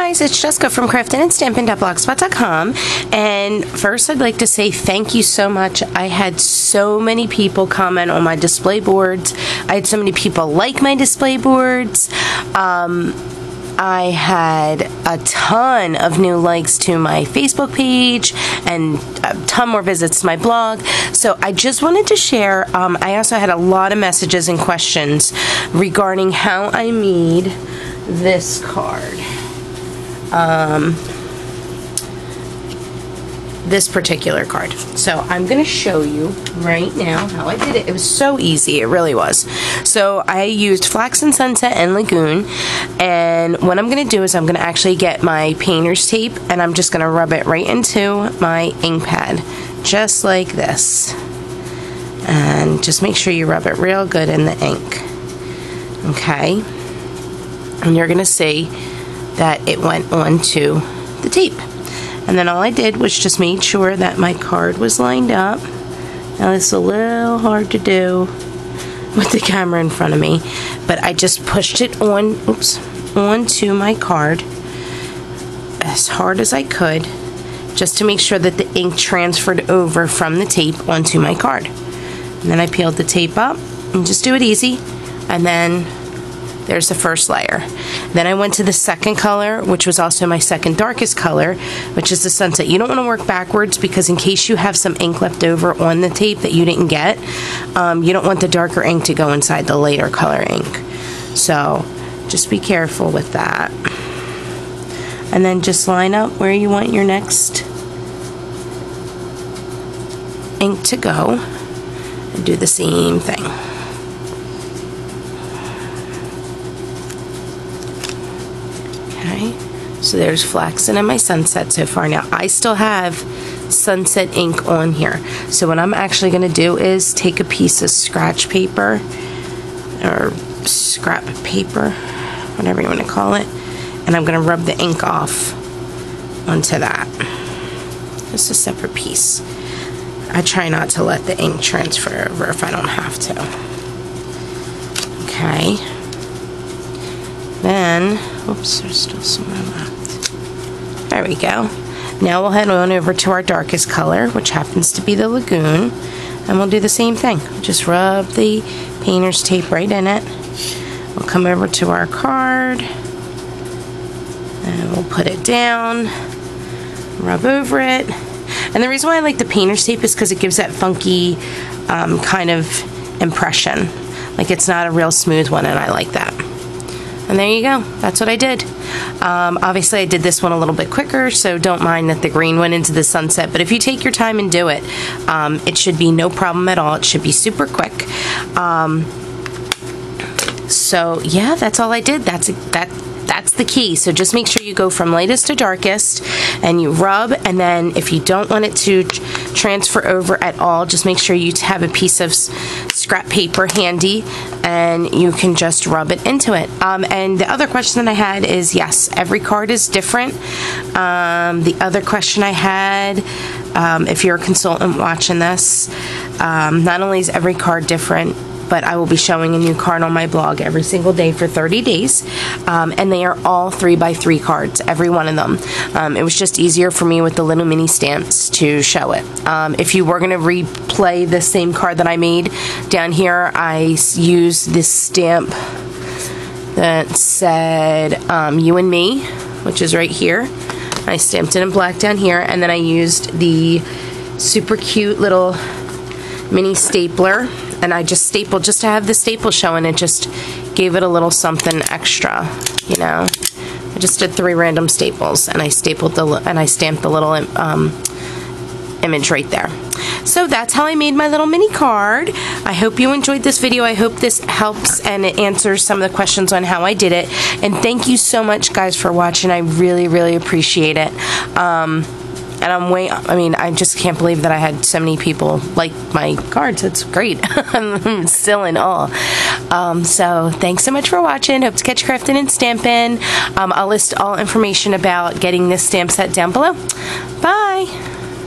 guys, it's Jessica from craftingandstamping.blogspot.com, and first I'd like to say thank you so much. I had so many people comment on my display boards. I had so many people like my display boards. I had a ton of new likes to my Facebook page and a ton more visits to my blog. So I just wanted to share, I also had a lot of messages and questions regarding how I made this card. This particular card. So I'm going to show you right now how I did it. It was so easy. It really was. So I used Flax and Sunset and Lagoon, and what I'm going to do is I'm going to actually get my painter's tape and I'm just going to rub it right into my ink pad, just like this. And just make sure you rub it real good in the ink. Okay? And you're going to see that it went onto the tape. And then all I did was just made sure that my card was lined up. Now it's a little hard to do with the camera in front of me, but I just pushed it onto my card as hard as I could, just to make sure that the ink transferred over from the tape onto my card. And then I peeled the tape up, and just do it easy, and then there's the first layer. Then I went to the second color, which was also my second darkest color, which is the Sunset. You don't want to work backwards, because in case you have some ink left over on the tape that you didn't get, you don't want the darker ink to go inside the lighter color ink. So just be careful with that. And then just line up where you want your next ink to go and do the same thing. Okay, so there's Flaxen and my Sunset so far. Now I still have Sunset ink on here, so what I'm actually going to do is take a piece of scratch paper or scrap paper, whatever you want to call it, and I'm going to rub the ink off onto that. Just a separate piece. I try not to let the ink transfer over if I don't have to. Okay. Then, oops, there's still some more left. There we go. Now we'll head on over to our darkest color, which happens to be the Lagoon, and we'll do the same thing. Just rub the painter's tape right in it. We'll come over to our card, and we'll put it down, rub over it. And the reason why I like the painter's tape is because it gives that funky kind of impression. Like it's not a real smooth one, and I like that. And there you go. That's what I did. Obviously, I did this one a little bit quicker, so don't mind that the green went into the Sunset. But if you take your time and do it, it should be no problem at all. It should be super quick. So yeah, that's all I did. That's the key. So just make sure you go from lightest to darkest, and you rub. And then if you don't want it to transfer over at all, just make sure you have a piece of scrap paper handy, and you can just rub it into it. And the other question that I had is, yes, every card is different. The other question I had, if you're a consultant watching this, not only is every card different, but I will be showing a new card on my blog every single day for 30 days. And they are all 3x3 cards, every one of them. It was just easier for me with the little mini stamps to show it. If you were going to replay the same card that I made, down here I used this stamp that said You and Me, which is right here. I stamped it in black down here, and then I used the super cute little mini stapler, and I just stapled just to have the staple showing. It just gave it a little something extra, you know. I just did 3 random staples, and I stamped the little image right there. So that's how I made my little mini card. I hope you enjoyed this video. I hope this helps and it answers some of the questions on how I did it. And thank you so much, guys, for watching. I really, really appreciate it. And I just can't believe that I had so many people like my cards. It's great. I'm still in awe. So thanks so much for watching. Hope to catch you crafting and stamping. I'll list all information about getting this stamp set down below. Bye.